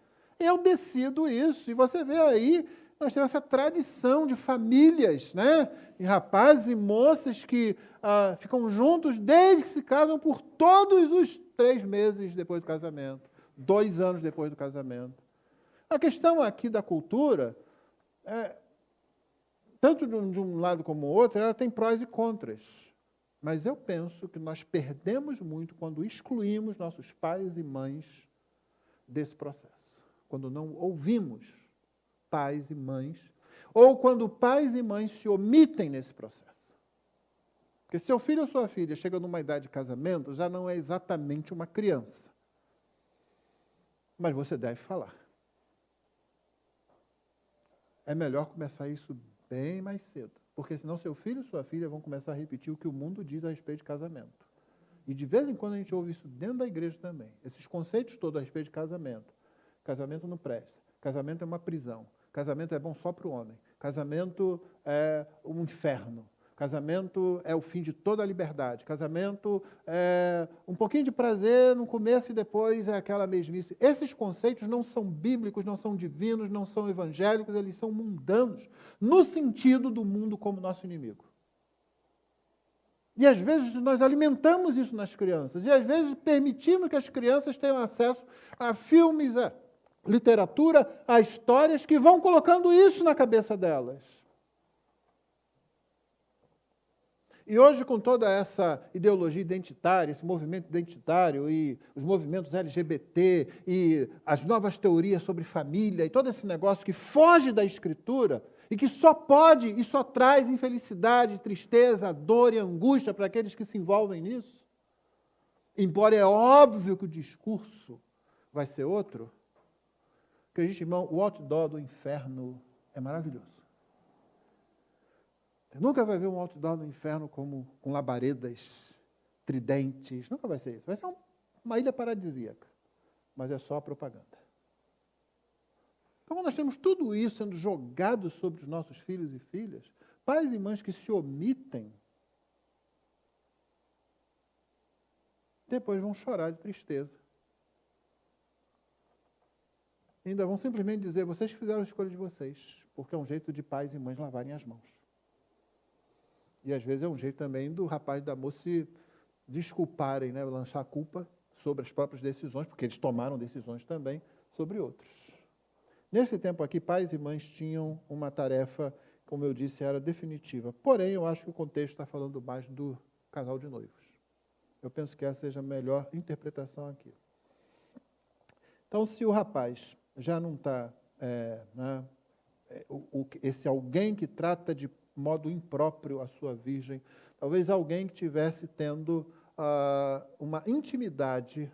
eu decido isso. E você vê aí, nós temos essa tradição de famílias, né? De rapazes e moças que ficam juntos desde que se casam por todos os 3 meses depois do casamento, 2 anos depois do casamento. A questão aqui da cultura, tanto de um lado como o outro, ela tem prós e contras. Mas eu penso que nós perdemos muito quando excluímos nossos pais e mães desse processo. Quando não ouvimos pais e mães, ou quando pais e mães se omitem nesse processo. Porque seu filho ou sua filha chega numa idade de casamento, já não é exatamente uma criança. Mas você deve falar. É melhor começar isso bem mais cedo. Porque senão seu filho e sua filha vão começar a repetir o que o mundo diz a respeito de casamento. E de vez em quando a gente ouve isso dentro da igreja também. Esses conceitos todos a respeito de casamento. Casamento não presta. Casamento é uma prisão. Casamento é bom só para o homem. Casamento é um inferno. Casamento é o fim de toda a liberdade. Casamento é um pouquinho de prazer no começo e depois é aquela mesmice. Esses conceitos não são bíblicos, não são divinos, não são evangélicos, eles são mundanos, no sentido do mundo como nosso inimigo. E às vezes nós alimentamos isso nas crianças, e às vezes permitimos que as crianças tenham acesso a filmes, a literatura, a histórias que vão colocando isso na cabeça delas. E hoje, com toda essa ideologia identitária, esse movimento identitário e os movimentos LGBT e as novas teorias sobre família e todo esse negócio que foge da Escritura e que só pode e só traz infelicidade, tristeza, dor e angústia para aqueles que se envolvem nisso, embora é óbvio que o discurso vai ser outro, acredite, irmão, o outdoor do inferno é maravilhoso. Nunca vai ver um outdoor no inferno com labaredas, tridentes. Nunca vai ser isso. Vai ser uma ilha paradisíaca. Mas é só propaganda. Então, quando nós temos tudo isso sendo jogado sobre os nossos filhos e filhas, pais e mães que se omitem, depois vão chorar de tristeza. E ainda vão simplesmente dizer, vocês fizeram a escolha de vocês, porque é um jeito de pais e mães lavarem as mãos. E às vezes é um jeito também do rapaz e da moça se desculparem, né, lançar a culpa sobre as próprias decisões, porque eles tomaram decisões também sobre outros. Nesse tempo aqui, pais e mães tinham uma tarefa, como eu disse, era definitiva. Porém, eu acho que o contexto está falando mais do casal de noivos. Eu penso que essa seja a melhor interpretação aqui. Então, se o rapaz já não está, esse alguém que trata de modo impróprio a sua virgem, talvez alguém que estivesse tendo uma intimidade,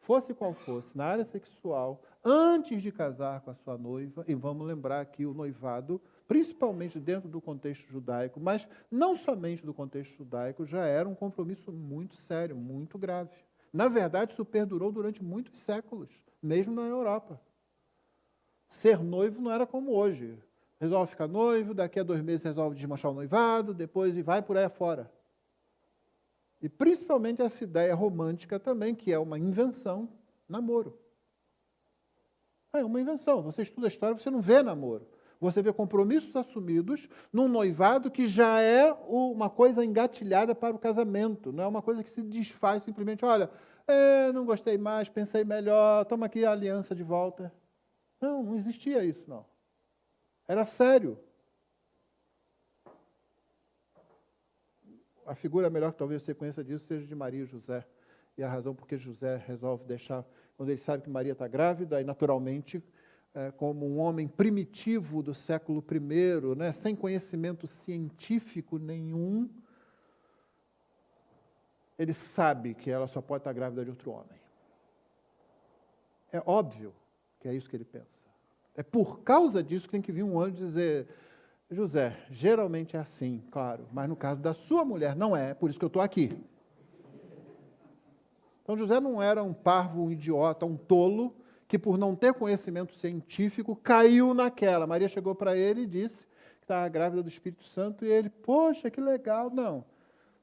fosse qual fosse, na área sexual, antes de casar com a sua noiva, e vamos lembrar aqui o noivado, principalmente dentro do contexto judaico, mas não somente do contexto judaico, já era um compromisso muito sério, muito grave. Na verdade, isso perdurou durante muitos séculos, mesmo na Europa. Ser noivo não era como hoje. Resolve ficar noivo, daqui a 2 meses resolve desmanchar o noivado, depois vai por aí afora. E principalmente essa ideia romântica também, que é uma invenção, namoro. É uma invenção. Você estuda a história, você não vê namoro. Você vê compromissos assumidos num noivado que já é uma coisa engatilhada para o casamento. Não é uma coisa que se desfaz simplesmente, olha, não gostei mais, pensei melhor, toma aqui a aliança de volta. Não, não existia isso, não. Era sério. A figura melhor que talvez você conheça disso seja de Maria e José. E a razão por que José resolve deixar, quando ele sabe que Maria está grávida, e naturalmente, como um homem primitivo do século I, né, sem conhecimento científico nenhum, ele sabe que ela só pode estar grávida de outro homem. É óbvio que é isso que ele pensa. É por causa disso que tem que vir um anjo dizer, José, geralmente é assim, claro, mas no caso da sua mulher não é, por isso que eu estou aqui. Então José não era um parvo, um idiota, um tolo, que por não ter conhecimento científico caiu naquela. Maria chegou para ele e disse que estava grávida do Espírito Santo e ele, poxa, que legal, não.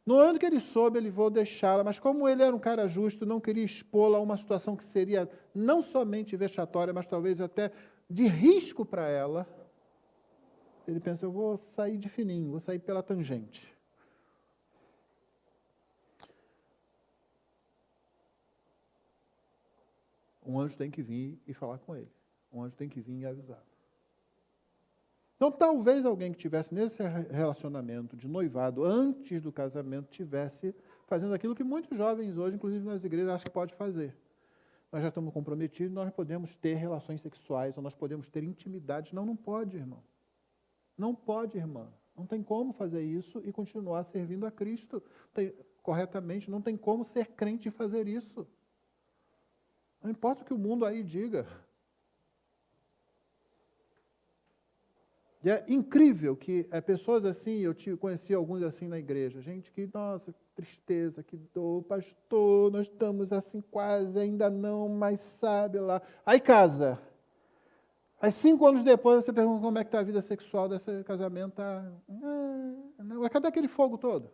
No ano que ele soube, ele vou deixá-la, mas como ele era um cara justo, não queria expô-la a uma situação que seria não somente vexatória, mas talvez até de risco para ela, ele pensa, eu vou sair de fininho, vou sair pela tangente. Um anjo tem que vir e falar com ele. Um anjo tem que vir e avisar. Então, talvez alguém que estivesse nesse relacionamento de noivado antes do casamento estivesse fazendo aquilo que muitos jovens hoje, inclusive nas igrejas, acham que pode fazer. Nós já estamos comprometidos, nós podemos ter relações sexuais, ou nós podemos ter intimidade. Não, não pode, irmão. Não pode, irmã. Não tem como fazer isso e continuar servindo a Cristo corretamente. Não tem como ser crente e fazer isso. Não importa o que o mundo aí diga. E é incrível que pessoas assim, eu conheci alguns assim na igreja, gente que, nossa, que tristeza, que dor, pastor, nós estamos assim quase, ainda não, mas sabe lá. Aí casa. Aí 5 anos depois você pergunta como é que está a vida sexual desse casamento. Mas cadê aquele fogo todo?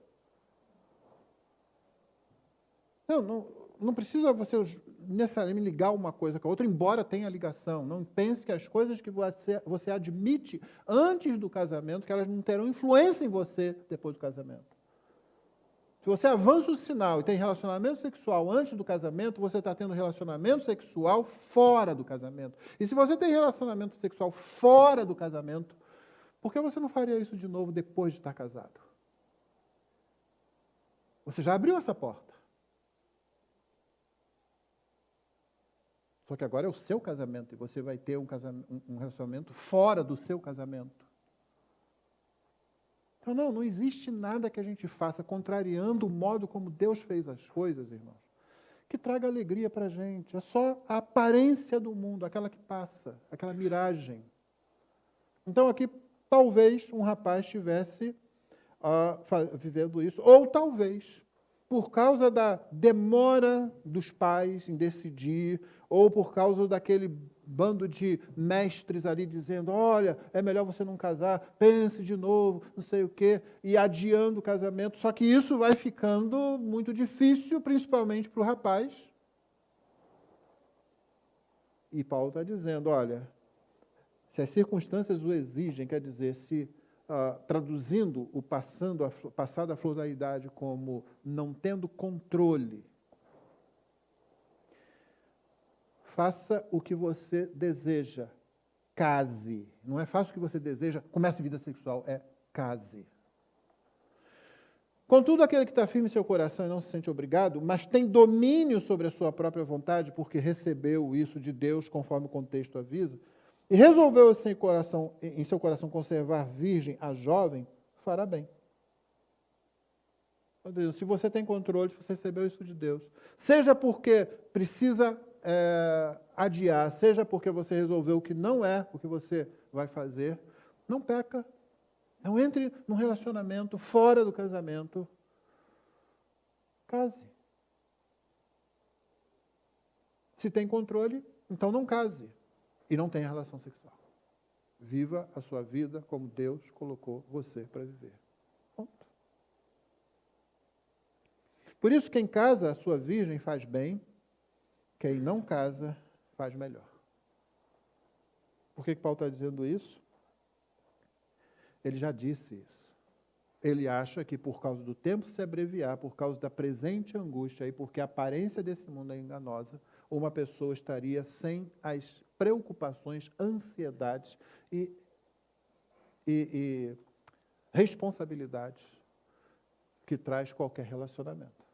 Não precisa você necessariamente ligar uma coisa com a outra, embora tenha ligação. Não pense que as coisas que você admite antes do casamento, que elas não terão influência em você depois do casamento. Se você avança o sinal e tem relacionamento sexual antes do casamento, você está tendo relacionamento sexual fora do casamento. E se você tem relacionamento sexual fora do casamento, por que você não faria isso de novo depois de estar casado? Você já abriu essa porta. Só que agora é o seu casamento e você vai ter um relacionamento fora do seu casamento. Então, não existe nada que a gente faça contrariando o modo como Deus fez as coisas, irmãos, que traga alegria para a gente. É só a aparência do mundo, aquela que passa, aquela miragem. Então, aqui, talvez um rapaz estivesse vivendo isso, ou talvez, por causa da demora dos pais em decidir, ou por causa daquele bando de mestres ali dizendo, olha, é melhor você não casar, pense de novo, não sei o quê, e adiando o casamento. Só que isso vai ficando muito difícil, principalmente para o rapaz. E Paulo está dizendo, olha, se as circunstâncias o exigem, quer dizer, se traduzindo o passado da flor da idade como não tendo controle, faça o que você deseja, case. Não é faça o que você deseja, comece vida sexual, é case. Contudo, aquele que está firme em seu coração e não se sente obrigado, mas tem domínio sobre a sua própria vontade, porque recebeu isso de Deus, conforme o contexto avisa, e resolveu em seu coração conservar virgem a jovem, fará bem. Se você tem controle, se você recebeu isso de Deus, seja porque precisa adiar, seja porque você resolveu que não é o que você vai fazer, não peca. Não entre num relacionamento fora do casamento. Case. Se tem controle, então não case. e não tenha relação sexual. Viva a sua vida como Deus colocou você para viver. Ponto. Por isso, quem casa a sua virgem faz bem, quem não casa faz melhor. Por que Paulo está dizendo isso? Ele já disse isso. Ele acha que por causa do tempo se abreviar, por causa da presente angústia e porque a aparência desse mundo é enganosa, uma pessoa estaria sem as preocupações, ansiedades e responsabilidades que traz qualquer relacionamento.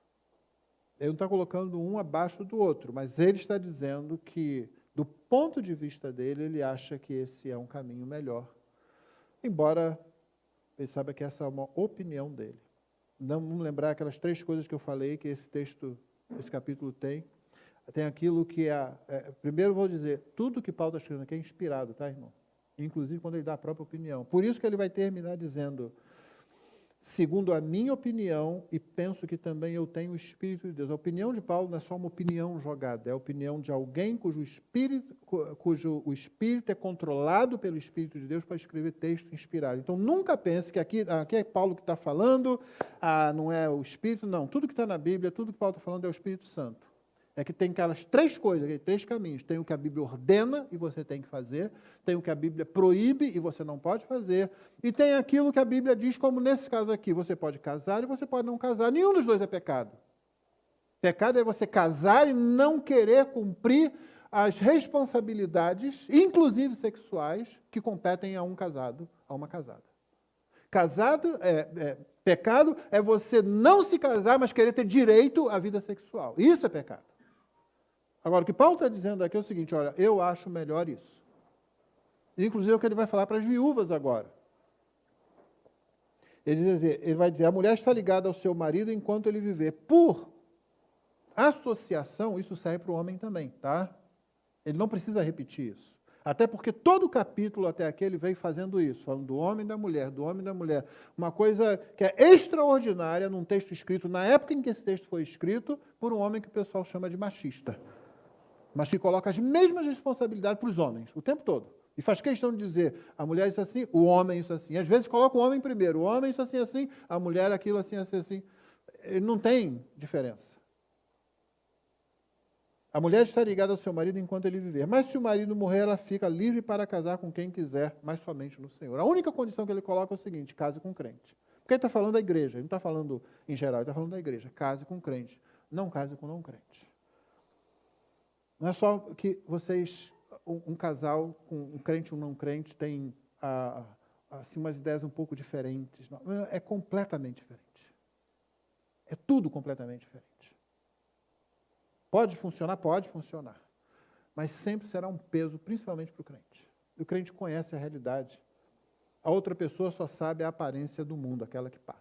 Ele não está colocando um abaixo do outro, mas ele está dizendo que, do ponto de vista dele, ele acha que esse é um caminho melhor. Embora ele saiba que essa é uma opinião dele. Não vamos lembrar aquelas 3 coisas que eu falei, que esse texto, esse capítulo tem. Tem aquilo que primeiro vou dizer, tudo que Paulo está escrevendo aqui é inspirado, tá, irmão? Inclusive quando ele dá a própria opinião. Por isso que ele vai terminar dizendo, segundo a minha opinião, e penso que também eu tenho o Espírito de Deus. A opinião de Paulo não é só uma opinião jogada, é a opinião de alguém cujo o Espírito é controlado pelo Espírito de Deus para escrever texto inspirado. Então, nunca pense que aqui é Paulo que está falando, não é o Espírito, não. Tudo que está na Bíblia, tudo que Paulo está falando é o Espírito Santo. É que tem aquelas 3 coisas, 3 caminhos. Tem o que a Bíblia ordena e você tem que fazer, tem o que a Bíblia proíbe e você não pode fazer, e tem aquilo que a Bíblia diz, como nesse caso aqui, você pode casar e você pode não casar. Nenhum dos dois é pecado. Pecado é você casar e não querer cumprir as responsabilidades, inclusive sexuais, que competem a um casado, a uma casada. Pecado é você não se casar, mas querer ter direito à vida sexual. Isso é pecado. Agora, o que Paulo está dizendo aqui é o seguinte, olha, eu acho melhor isso. Inclusive, é o que ele vai falar para as viúvas agora. Ele vai dizer, a mulher está ligada ao seu marido enquanto ele viver. Por associação, isso serve para o homem também, tá? Ele não precisa repetir isso. Até porque todo o capítulo até aqui ele veio fazendo isso, falando do homem e da mulher, do homem e da mulher. Uma coisa que é extraordinária num texto escrito, na época em que esse texto foi escrito, por um homem que o pessoal chama de machista. Mas que coloca as mesmas responsabilidades para os homens, o tempo todo. E faz questão de dizer, a mulher isso assim, o homem isso assim. Às vezes coloca o homem primeiro, o homem isso assim, assim, a mulher aquilo assim, assim, assim. Ele não tem diferença. A mulher está ligada ao seu marido enquanto ele viver. Mas se o marido morrer, ela fica livre para casar com quem quiser, mas somente no Senhor. A única condição que ele coloca é o seguinte, case com crente. Porque ele está falando da igreja, ele não está falando em geral, ele está falando da igreja. Case com crente, não case com não crente. Não é só que vocês, um casal, com um crente e um não crente, tem assim, umas ideias um pouco diferentes. Não, é completamente diferente. É tudo completamente diferente. Pode funcionar? Pode funcionar. Mas sempre será um peso, principalmente para o crente. E o crente conhece a realidade. A outra pessoa só sabe a aparência do mundo, aquela que passa.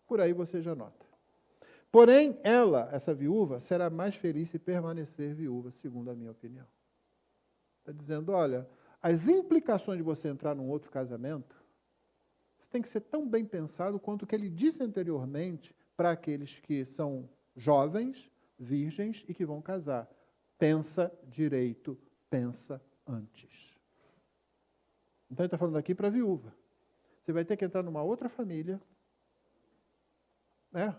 Por aí você já nota. Porém, ela, essa viúva, será mais feliz se permanecer viúva, segundo a minha opinião. Está dizendo, olha, as implicações de você entrar num outro casamento, isso tem que ser tão bem pensado quanto o que ele disse anteriormente para aqueles que são jovens, virgens e que vão casar. Pensa direito, pensa antes. Então ele está falando aqui para a viúva. Você vai ter que entrar numa outra família, né?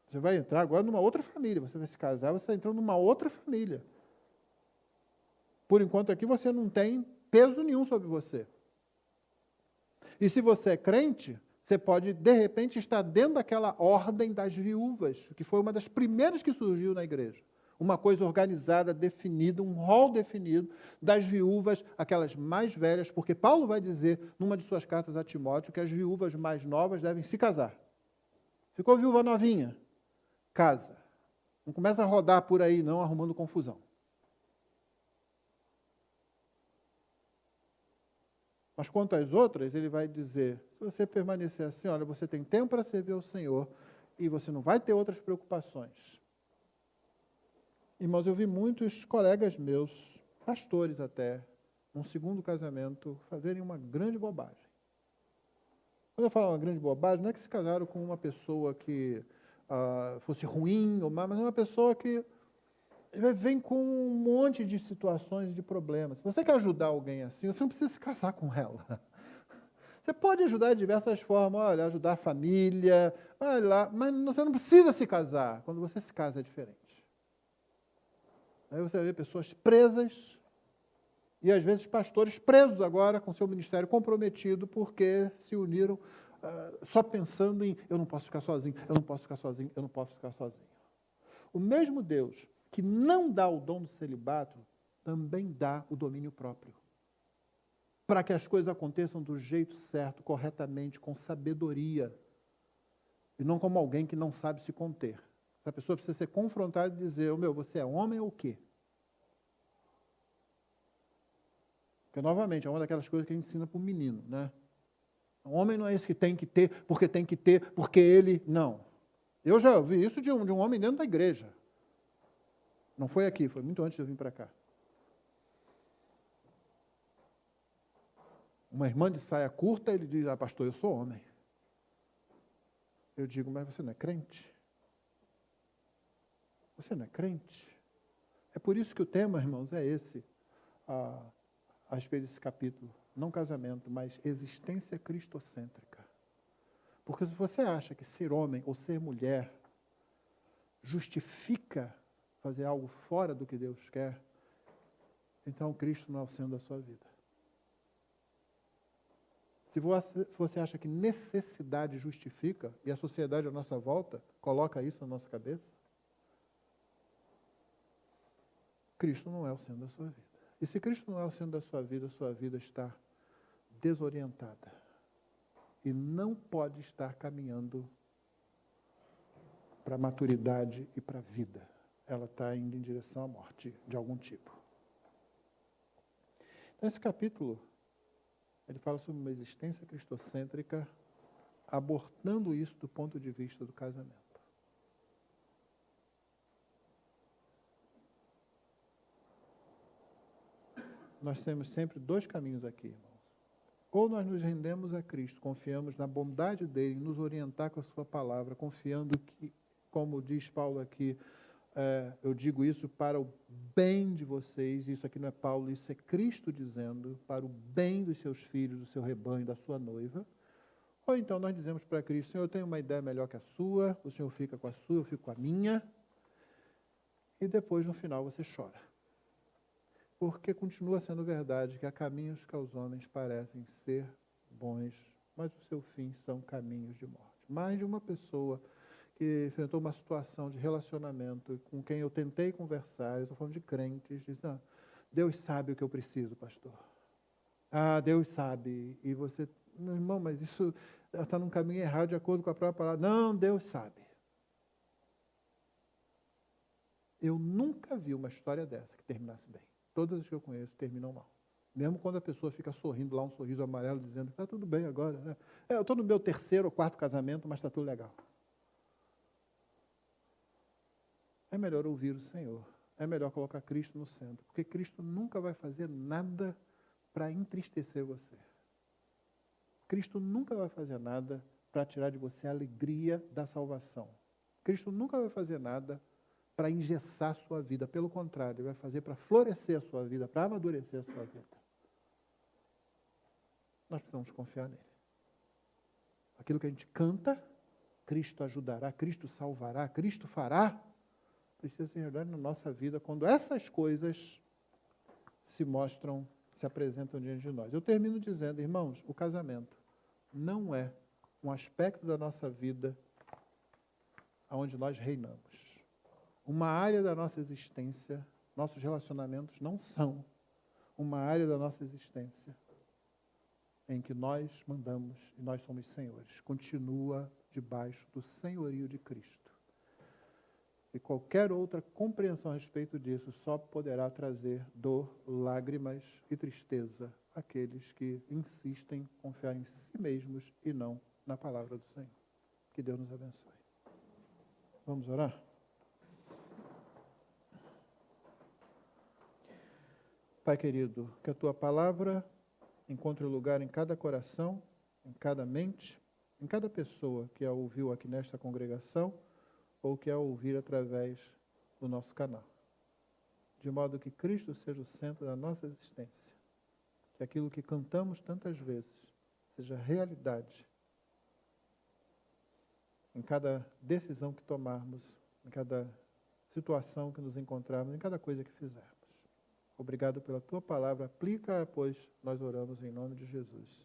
Você vai entrar agora numa outra família, você vai se casar, você está entrando numa outra família. Por enquanto aqui você não tem peso nenhum sobre você. E se você é crente, você pode, de repente, estar dentro daquela ordem das viúvas, que foi uma das primeiras que surgiu na igreja. Uma coisa organizada, definida, um rol definido das viúvas, aquelas mais velhas, porque Paulo vai dizer, numa de suas cartas a Timóteo, que as viúvas mais novas devem se casar. Ficou viúva novinha? Casa. Não começa a rodar por aí, não, arrumando confusão. Mas quanto às outras, ele vai dizer, se você permanecer assim, olha, você tem tempo para servir ao Senhor e você não vai ter outras preocupações. Irmãos, eu vi muitos colegas meus, pastores até, num segundo casamento, fazerem uma grande bobagem. Quando eu falo uma grande bobagem, não é que se casaram com uma pessoa que fosse ruim ou má, mas uma pessoa que vem com um monte de situações e de problemas. Se você quer ajudar alguém assim, você não precisa se casar com ela. Você pode ajudar de diversas formas, olha, ajudar a família, olha lá, mas você não precisa se casar. Quando você se casa é diferente. Aí você vê pessoas presas, e às vezes pastores presos agora com seu ministério comprometido porque se uniram só pensando em eu não posso ficar sozinho, eu não posso ficar sozinho, eu não posso ficar sozinho. O mesmo Deus que não dá o dom do celibato, também dá o domínio próprio. Para que as coisas aconteçam do jeito certo, corretamente, com sabedoria. E não como alguém que não sabe se conter. Essa pessoa precisa ser confrontada e dizer, você é homem ou o quê? Porque, novamente, é uma daquelas coisas que a gente ensina para o menino, né? O homem não é esse que tem que ter, porque ele... Não. Eu já ouvi isso de um homem dentro da igreja. Não foi aqui, foi muito antes de eu vir para cá. Uma irmã de saia curta, ele diz, pastor, eu sou homem. Eu digo, mas você não é crente? Você não é crente? É por isso que o tema, irmãos, é esse, a respeito desse capítulo. Não casamento, mas existência cristocêntrica. Porque se você acha que ser homem ou ser mulher justifica fazer algo fora do que Deus quer, então Cristo não é o centro da sua vida. Se você acha que necessidade justifica, e a sociedade à nossa volta coloca isso na nossa cabeça, Cristo não é o centro da sua vida. E se Cristo não é o centro da sua vida está desorientada. E não pode estar caminhando para a maturidade e para a vida. Ela está indo em direção à morte de algum tipo. Então, esse capítulo, ele fala sobre uma existência cristocêntrica, abordando isso do ponto de vista do casamento. Nós temos sempre dois caminhos aqui, irmãos. Ou nós nos rendemos a Cristo, confiamos na bondade dele, nos orientar com a sua palavra, confiando que, como diz Paulo aqui, eu digo isso para o bem de vocês, isso aqui não é Paulo, isso é Cristo dizendo, para o bem dos seus filhos, do seu rebanho, da sua noiva. Ou então nós dizemos para Cristo, Senhor, eu tenho uma ideia melhor que a sua, o Senhor fica com a sua, eu fico com a minha, e depois no final você chora. Porque continua sendo verdade que há caminhos que aos homens parecem ser bons, mas o seu fim são caminhos de morte. Mais de uma pessoa que enfrentou uma situação de relacionamento com quem eu tentei conversar, eu estou falando de crentes, diz, Deus sabe o que eu preciso, pastor. Deus sabe. E você, meu irmão, mas isso está num caminho errado de acordo com a própria palavra. Não, Deus sabe. Eu nunca vi uma história dessa que terminasse bem. Todas as que eu conheço terminam mal. Mesmo quando a pessoa fica sorrindo lá, um sorriso amarelo, dizendo que está tudo bem agora. Né? Eu estou no meu 3º ou 4º casamento, mas está tudo legal. É melhor ouvir o Senhor. É melhor colocar Cristo no centro. Porque Cristo nunca vai fazer nada para entristecer você. Cristo nunca vai fazer nada para tirar de você a alegria da salvação. Cristo nunca vai fazer nada para engessar a sua vida. Pelo contrário, Ele vai fazer para florescer a sua vida, para amadurecer a sua vida. Nós precisamos confiar nele. Aquilo que a gente canta, Cristo ajudará, Cristo salvará, Cristo fará, precisa ser verdade na nossa vida quando essas coisas se mostram, se apresentam diante de nós. Eu termino dizendo, irmãos, o casamento não é um aspecto da nossa vida onde nós reinamos. Uma área da nossa existência, nossos relacionamentos não são uma área da nossa existência em que nós mandamos e nós somos senhores. Continua debaixo do senhorio de Cristo. E qualquer outra compreensão a respeito disso só poderá trazer dor, lágrimas e tristeza àqueles que insistem em confiar em si mesmos e não na palavra do Senhor. Que Deus nos abençoe. Vamos orar? Pai querido, que a Tua palavra encontre lugar em cada coração, em cada mente, em cada pessoa que a ouviu aqui nesta congregação ou que a ouvir através do nosso canal. de modo que Cristo seja o centro da nossa existência. Que aquilo que cantamos tantas vezes seja realidade em cada decisão que tomarmos, em cada situação que nos encontrarmos, em cada coisa que fizermos. Obrigado pela tua palavra. Aplica-a, pois nós oramos em nome de Jesus.